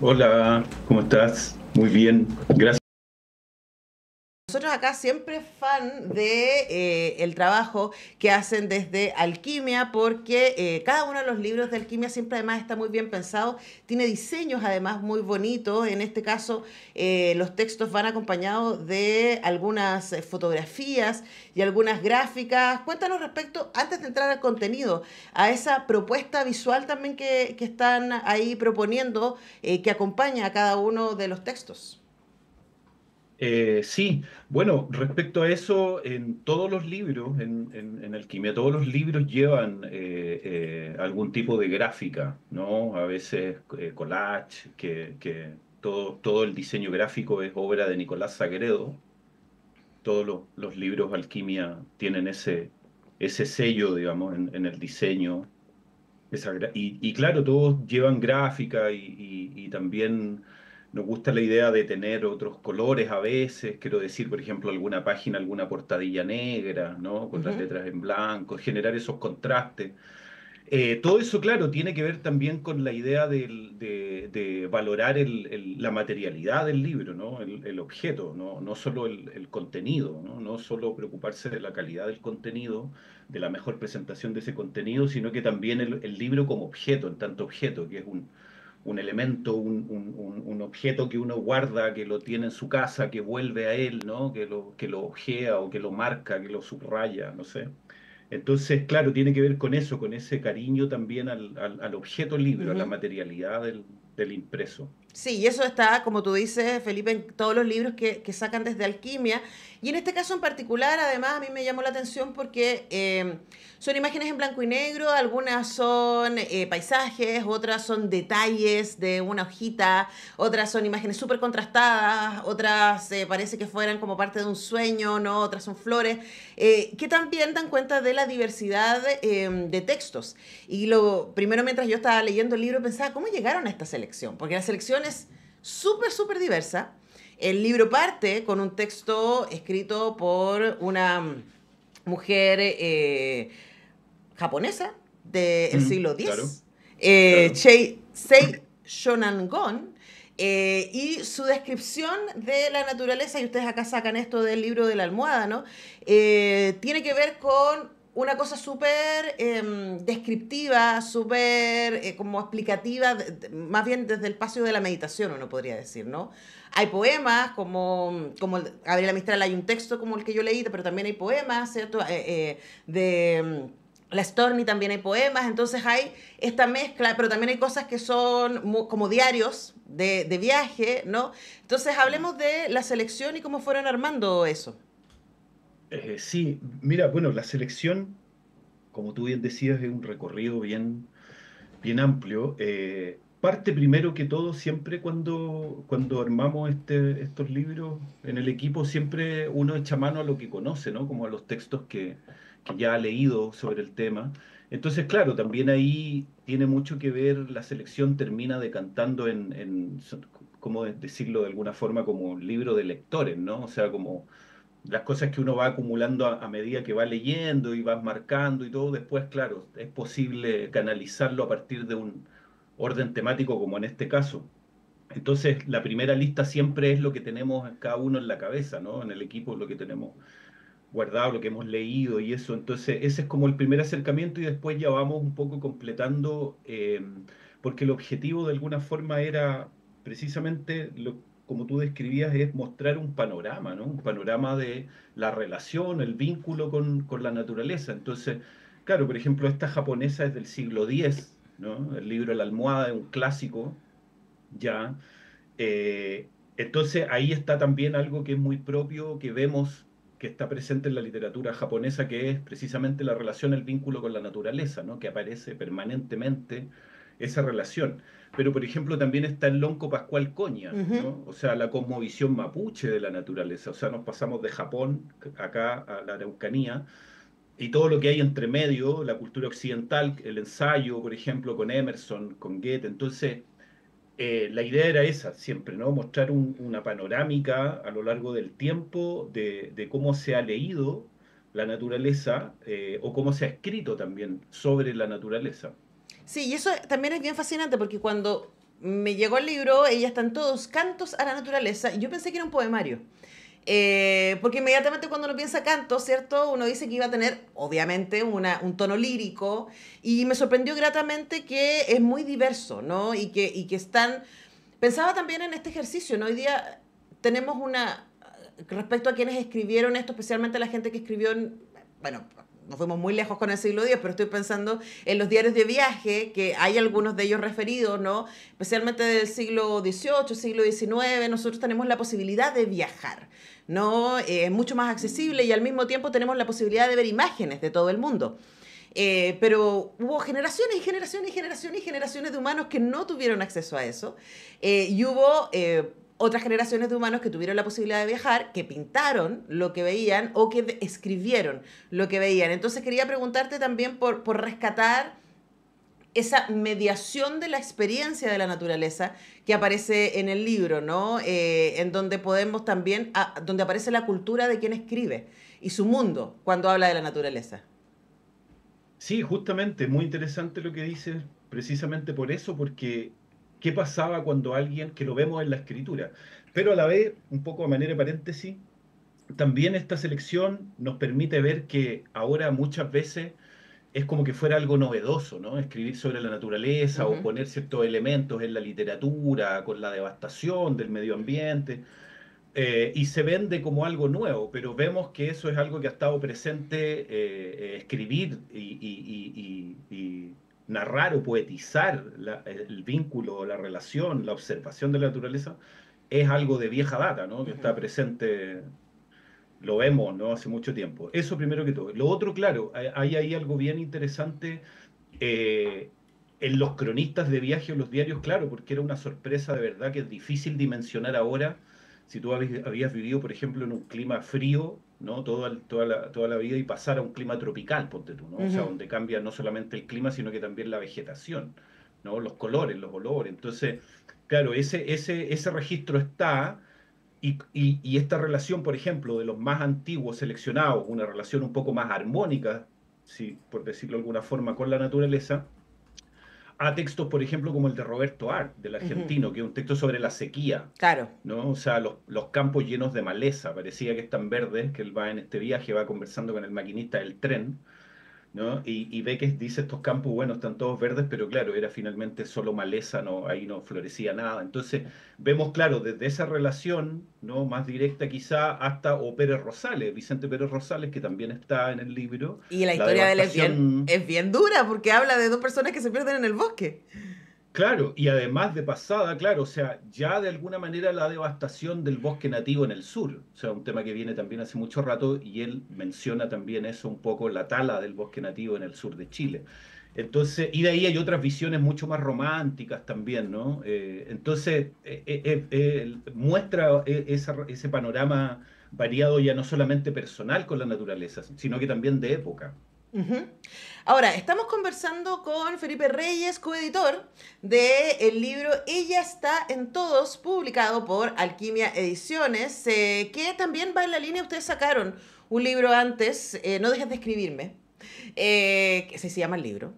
Hola, ¿cómo estás? Muy bien, gracias. Nosotros acá siempre fan de el trabajo que hacen desde Alquimia, porque cada uno de los libros de Alquimia siempre además está muy bien pensado, tiene diseños además muy bonitos. En este caso, los textos van acompañados de algunas fotografías y algunas gráficas. Cuéntanos respecto, antes de entrar al contenido, a esa propuesta visual también que están ahí proponiendo, que acompaña a cada uno de los textos. Sí, bueno, respecto a eso, en todos los libros, en Alquimia, todos los libros llevan algún tipo de gráfica, ¿no? A veces collage, que todo el diseño gráfico es obra de Nicolás Sagredo. Todos los libros Alquimia tienen ese sello, digamos, en el diseño. Y claro, todos llevan gráfica y también nos gusta la idea de tener otros colores a veces, quiero decir, por ejemplo, alguna página, alguna portadilla negra, ¿no? Con las Ujú. letras en blanco, generar esos contrastes. Todo eso, claro, tiene que ver también con la idea de valorar la materialidad del libro, ¿no? El objeto, no solo el contenido, ¿no? No solo preocuparse de la calidad del contenido, de la mejor presentación de ese contenido, sino que también el libro como objeto, en tanto objeto, que es un elemento, un objeto que uno guarda, que lo tiene en su casa, que vuelve a él, ¿no? Que lo ojea o que lo marca, que lo subraya, no sé. Entonces, claro, tiene que ver con eso, con ese cariño también al objeto libro, a la Ujú. materialidad del impreso. Sí, y eso está, como tú dices, Felipe, en todos los libros que sacan desde Alquimia. Y en este caso en particular, además, a mí me llamó la atención porque son imágenes en blanco y negro, algunas son paisajes, otras son detalles de una hojita, otras son imágenes súper contrastadas, otras parece que fueran como parte de un sueño, ¿no? Otras son flores, que también dan cuenta de la diversidad de textos. Y lo primero, mientras yo estaba leyendo el libro, pensaba, ¿cómo llegaron a esta selección? Porque la selección es súper, súper diversa. El libro parte con un texto escrito por una mujer japonesa del siglo Claro, X, claro. Sei Shonangon, y su descripción de la naturaleza, y ustedes acá sacan esto del libro de la almohada, ¿no? Tiene que ver con una cosa súper descriptiva, súper como explicativa, más bien desde el espacio de la meditación, uno podría decir, ¿no? Hay poemas, como Gabriela Mistral, hay un texto como el que yo leí, pero también hay poemas, ¿cierto? De la Storni también hay poemas, entonces hay esta mezcla, pero también hay cosas que son como diarios de viaje, ¿no? Entonces hablemos de la selección y cómo fueron armando eso. Sí, mira, bueno, la selección, como tú bien decías, es un recorrido bien amplio. Parte primero que todo, siempre cuando armamos estos libros en el equipo, siempre uno echa mano a lo que conoce, ¿no? Como a los textos que ya ha leído sobre el tema. Entonces, claro, también ahí tiene mucho que ver, la selección termina decantando ¿cómo decirlo de alguna forma? Como un libro de lectores, ¿no? O sea, como las cosas que uno va acumulando a medida que va leyendo y vas marcando y todo, después, claro, es posible canalizarlo a partir de un orden temático como en este caso. Entonces, la primera lista siempre es lo que tenemos cada uno en la cabeza, ¿no? En el equipo lo que tenemos guardado, lo que hemos leído y eso. Entonces, ese es como el primer acercamiento y después ya vamos un poco completando, porque el objetivo de alguna forma era precisamente, como tú describías, es mostrar un panorama, ¿no? Un panorama de la relación, el vínculo con la naturaleza. Entonces, claro, por ejemplo, esta japonesa es del siglo X, ¿no? El libro La almohada es un clásico ya. Entonces ahí está también algo que es muy propio, que vemos que está presente en la literatura japonesa, que es precisamente la relación, el vínculo con la naturaleza, ¿no? Que aparece permanentemente esa relación. Pero, por ejemplo, también está el Lonco Pascual Coña, Ujú. ¿no? O sea, la cosmovisión mapuche de la naturaleza. O sea, nos pasamos de Japón acá a la Araucanía y todo lo que hay entre medio, la cultura occidental, el ensayo, por ejemplo, con Emerson, con Goethe. Entonces, la idea era esa siempre, ¿no? Mostrar una panorámica a lo largo del tiempo de cómo se ha leído la naturaleza o cómo se ha escrito también sobre la naturaleza. Sí, y eso también es bien fascinante porque cuando me llegó el libro, ella están todos cantos a la naturaleza, y yo pensé que era un poemario. Porque inmediatamente cuando uno piensa canto, ¿cierto? Uno dice que iba a tener, obviamente, un tono lírico, y me sorprendió gratamente que es muy diverso, ¿no? Y que están... Pensaba también en este ejercicio, ¿no? Hoy día tenemos una... Respecto a quienes escribieron esto, especialmente la gente que escribió en... Bueno, nos fuimos muy lejos con el siglo X, pero estoy pensando en los diarios de viaje, que hay algunos de ellos referidos, ¿no? Especialmente del siglo XVIII, siglo XIX, nosotros tenemos la posibilidad de viajar, ¿no? Es mucho más accesible y al mismo tiempo tenemos la posibilidad de ver imágenes de todo el mundo. Pero hubo generaciones y generaciones y generaciones y generaciones de humanos que no tuvieron acceso a eso. Y hubo otras generaciones de humanos que tuvieron la posibilidad de viajar, que pintaron lo que veían o que escribieron lo que veían. Entonces quería preguntarte también por rescatar esa mediación de la experiencia de la naturaleza que aparece en el libro, ¿no? En donde podemos también, donde aparece la cultura de quien escribe y su mundo cuando habla de la naturaleza. Sí, justamente, muy interesante lo que dices, precisamente por eso, porque ¿qué pasaba cuando alguien, que lo vemos en la escritura, pero a la vez, un poco a manera de paréntesis, también esta selección nos permite ver que ahora muchas veces es como que fuera algo novedoso, ¿no? Escribir sobre la naturaleza o Ujú, poner ciertos elementos en la literatura, con la devastación del medio ambiente, y se vende como algo nuevo, pero vemos que eso es algo que ha estado presente, escribir y narrar o poetizar el vínculo, la relación, la observación de la naturaleza, es algo de vieja data, ¿no? Que ujú. está presente, lo vemos, ¿no? Hace mucho tiempo. Eso primero que todo. Lo otro, claro, hay ahí algo bien interesante, eh, en los cronistas de viaje o los diarios, claro, porque era una sorpresa de verdad que es difícil dimensionar ahora. Si tú habías vivido, por ejemplo, en un clima frío, ¿no? Toda la vida y pasar a un clima tropical, ponte tú, ¿no? O sea, Ujú. donde cambia no solamente el clima, sino que también la vegetación, ¿no? Los colores, los olores. Entonces, claro, ese registro está. Y esta relación, por ejemplo, de los más antiguos seleccionados, una relación un poco más armónica, si, por decirlo de alguna forma, con la naturaleza, a textos, por ejemplo, como el de Roberto Art, del Ujú. argentino, que es un texto sobre la sequía, Claro. ¿no? O sea, los campos llenos de maleza, parecía que están verdes, que él va en este viaje, va conversando con el maquinista del tren, ¿no? Y ve que dice estos campos, bueno, están todos verdes, pero claro, era finalmente solo maleza, no, ahí no florecía nada. Entonces, vemos, claro, desde esa relación, ¿no? Más directa quizá hasta, o Pérez Rosales, Vicente Pérez Rosales, que también está en el libro, Y la la historia de él devastación. es bien dura porque habla de dos personas que se pierden en el bosque. Claro, y además de pasada, claro, o sea, ya de alguna manera la devastación del bosque nativo en el sur, o sea, un tema que viene también hace mucho rato y él menciona también eso un poco, la tala del bosque nativo en el sur de Chile. Entonces, y de ahí hay otras visiones mucho más románticas también, ¿no? Entonces, muestra ese panorama variado ya no solamente personal con la naturaleza, sino que también de época. Ujú. Ahora, estamos conversando con Felipe Reyes, coeditor del libro Ella está en todos, publicado por Alquimia Ediciones, que también va en la línea, ustedes sacaron un libro antes, No dejes de escribirme, que así se llama el libro,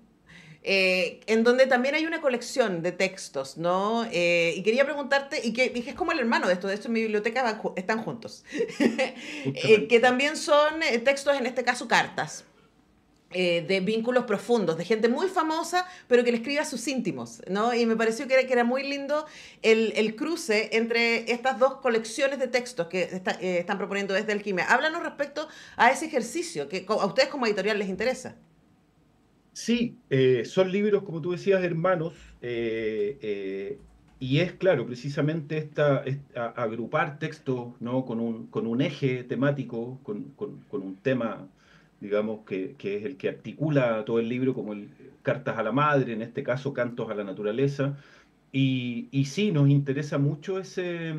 en donde también hay una colección de textos, ¿no? Y quería preguntarte, y que dije, es como el hermano de esto en mi biblioteca están juntos, que Justamente. también son textos, en este caso cartas, de vínculos profundos, de gente muy famosa, pero que le escribe a sus íntimos, ¿no? Y me pareció que era muy lindo el cruce entre estas dos colecciones de textos que están proponiendo desde Alquimia. Háblanos respecto a ese ejercicio que a ustedes como editorial les interesa. Sí, son libros, como tú decías, hermanos, y es claro, precisamente agrupar textos, ¿no? Con un eje temático, con un tema, digamos, que es el que articula todo el libro, como Cartas a la Madre, en este caso Cantos a la Naturaleza. Y sí, nos interesa mucho ese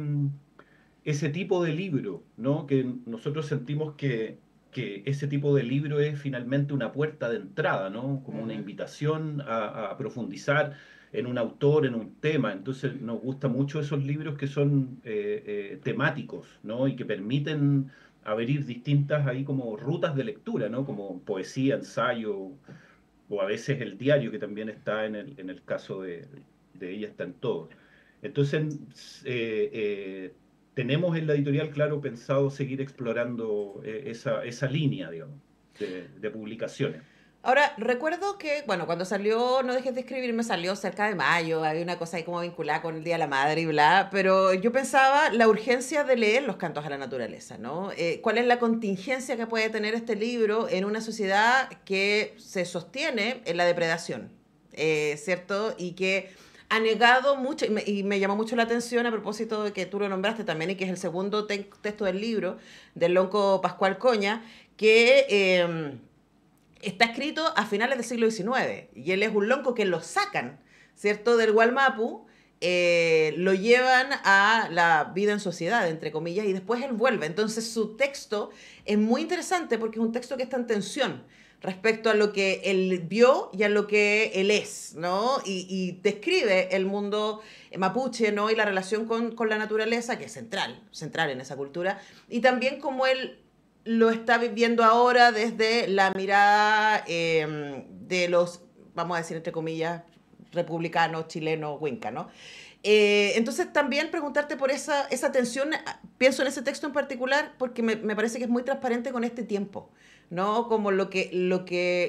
tipo de libro, ¿no? Que nosotros sentimos que ese tipo de libro es finalmente una puerta de entrada, ¿no? Como una Ujú. invitación a profundizar en un autor, en un tema. Entonces nos gustan mucho esos libros que son temáticos, ¿no? Y que permiten abrir distintas ahí como rutas de lectura, ¿no? Como poesía, ensayo, o a veces el diario, que también está en el caso de Ella está en todo. Entonces, eh, eh, tenemos en la editorial, claro, pensado seguir explorando esa línea, digamos, de publicaciones. Ahora, recuerdo que, bueno, cuando salió No dejes de escribir, me salió cerca de mayo, había una cosa ahí como vinculada con el Día de la Madre y bla, pero yo pensaba la urgencia de leer Los cantos a la naturaleza, ¿no? ¿Cuál es la contingencia que puede tener este libro en una sociedad que se sostiene en la depredación, ¿cierto? Y que ha negado mucho, y me llamó mucho la atención a propósito de que tú lo nombraste también, y que es el segundo texto del libro, del lonco Pascual Coña, que... está escrito a finales del siglo XIX y él es un lonco que lo sacan, ¿cierto? Del Gualmapu, lo llevan a la vida en sociedad, entre comillas, y después él vuelve. Entonces su texto es muy interesante porque es un texto que está en tensión respecto a lo que él vio y a lo que él es, ¿no? Y describe el mundo mapuche, ¿no? Y la relación con la naturaleza, que es central en esa cultura, y también como él lo está viviendo ahora desde la mirada de los, vamos a decir entre comillas, republicanos, chilenos, Winca, ¿no? Entonces también preguntarte por esa tensión, pienso en ese texto en particular porque me parece que es muy transparente con este tiempo, ¿no? Como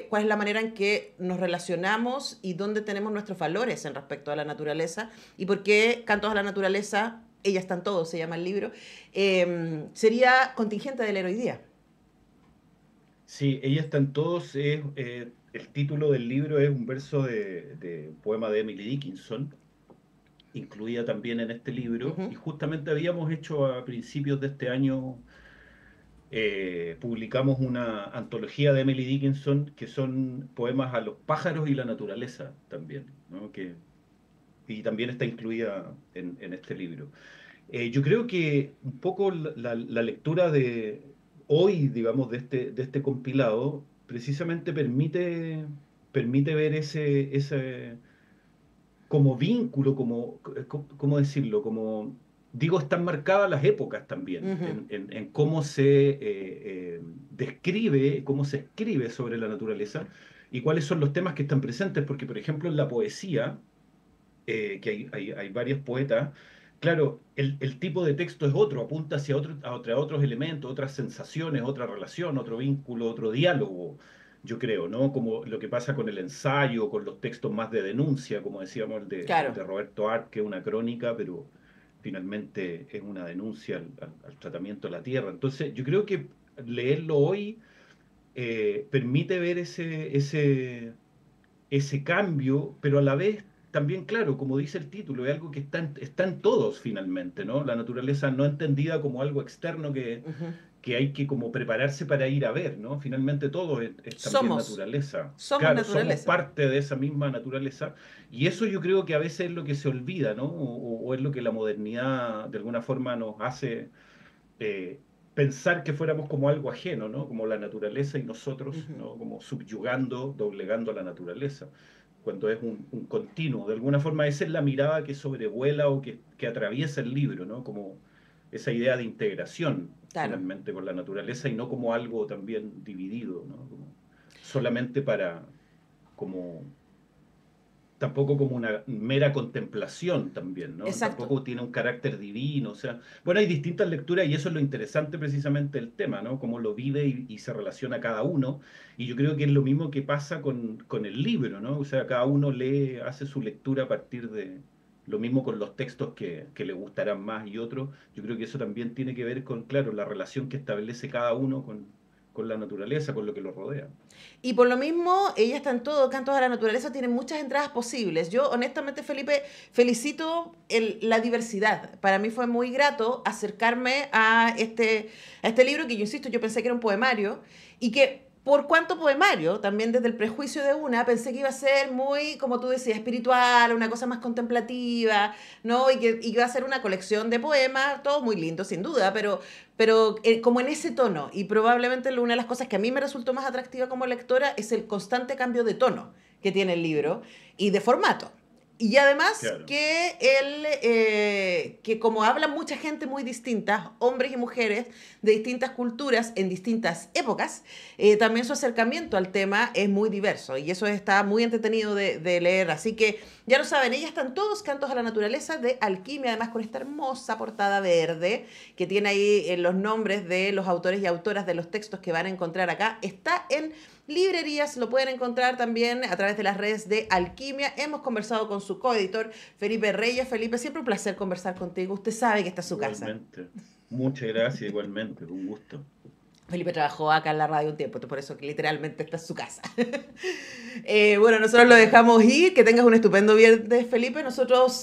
cuál es la manera en que nos relacionamos y dónde tenemos nuestros valores en respecto a la naturaleza y por qué Cantos a la Naturaleza, Ella está en todo, se llama el libro, sería contingente de leer hoy día. Sí, Ella está en todos. El título del libro es un verso de un poema de Emily Dickinson, incluida también en este libro, y Ujú. justamente habíamos hecho a principios de este año, publicamos una antología de Emily Dickinson que son poemas a los pájaros y la naturaleza también, ¿no? Y también está incluida en este libro. Yo creo que un poco la lectura de hoy, digamos, de este compilado, precisamente permite ver ese como vínculo, ¿cómo decirlo? Como, digo, están marcadas las épocas también, Ujú. en cómo se describe, cómo se escribe sobre la naturaleza y cuáles son los temas que están presentes, porque, por ejemplo, en la poesía, que hay varios poetas, claro, el tipo de texto es otro, apunta hacia otros elementos, otras sensaciones, otra relación, otro vínculo, otro diálogo, yo creo, ¿no? Como lo que pasa con el ensayo, con los textos más de denuncia, como decíamos, el Claro. de Roberto Arlt, que es una crónica, pero finalmente es una denuncia al tratamiento de la tierra. Entonces, yo creo que leerlo hoy permite ver ese cambio, pero a la vez también, claro, como dice el título, es algo que está en todos finalmente, ¿no? La naturaleza no entendida como algo externo Ujú. que hay que como prepararse para ir a ver, ¿no? Finalmente todo es también Somos, naturaleza. somos Claro, somos naturaleza. parte de esa misma naturaleza y eso yo creo que a veces es lo que se olvida, ¿no? O es lo que la modernidad de alguna forma nos hace eh, pensar que fuéramos como algo ajeno, ¿no? Como la naturaleza y nosotros, Ujú. ¿no? Como subyugando, doblegando a la naturaleza, cuando es un continuo. De alguna forma esa es la mirada que sobrevuela o que atraviesa el libro, ¿no? Como esa idea de integración Claro. finalmente con la naturaleza y no como algo también dividido, ¿no? Como solamente para, como tampoco como una mera contemplación también, ¿no? Exacto. Tampoco tiene un carácter divino, o sea, bueno, hay distintas lecturas y eso es lo interesante precisamente del tema, ¿no? Cómo lo vive y se relaciona cada uno. Y yo creo que es lo mismo que pasa con el libro, ¿no? O sea, cada uno lee, hace su lectura a partir de lo mismo con los textos que le gustarán más y otros. Yo creo que eso también tiene que ver con, claro, la relación que establece cada uno con la naturaleza, con lo que lo rodea. Y por lo mismo, ella está en todo, Cantos a la Naturaleza tiene muchas entradas posibles. Yo, honestamente, Felipe, felicito la diversidad. Para mí fue muy grato acercarme a este libro que yo insisto, yo pensé que era un poemario y que por cuanto poemario, también desde el prejuicio de una, pensé que iba a ser muy, como tú decías, espiritual, una cosa más contemplativa, ¿no? Y que iba a ser una colección de poemas, todo muy lindo, sin duda, pero como en ese tono. Y probablemente una de las cosas que a mí me resultó más atractiva como lectora es el constante cambio de tono que tiene el libro y de formato. Y además claro, que él, que como habla mucha gente muy distinta, hombres y mujeres de distintas culturas en distintas épocas, también su acercamiento al tema es muy diverso y eso está muy entretenido de leer. Así que ya lo saben, ella están todos cantos a la naturaleza de Alquimia, además con esta hermosa portada verde que tiene ahí los nombres de los autores y autoras de los textos que van a encontrar acá. Está en librerías, lo pueden encontrar también a través de las redes de Alquimia. Hemos conversado con su coeditor, Felipe Reyes. Felipe, siempre un placer conversar contigo. Usted sabe que esta es su casa. igualmente. Muchas gracias, igualmente, un gusto. Felipe trabajó acá en la radio un tiempo, por eso que literalmente esta es su casa. Bueno, nosotros lo dejamos ir. Que tengas un estupendo viernes, Felipe. Nosotros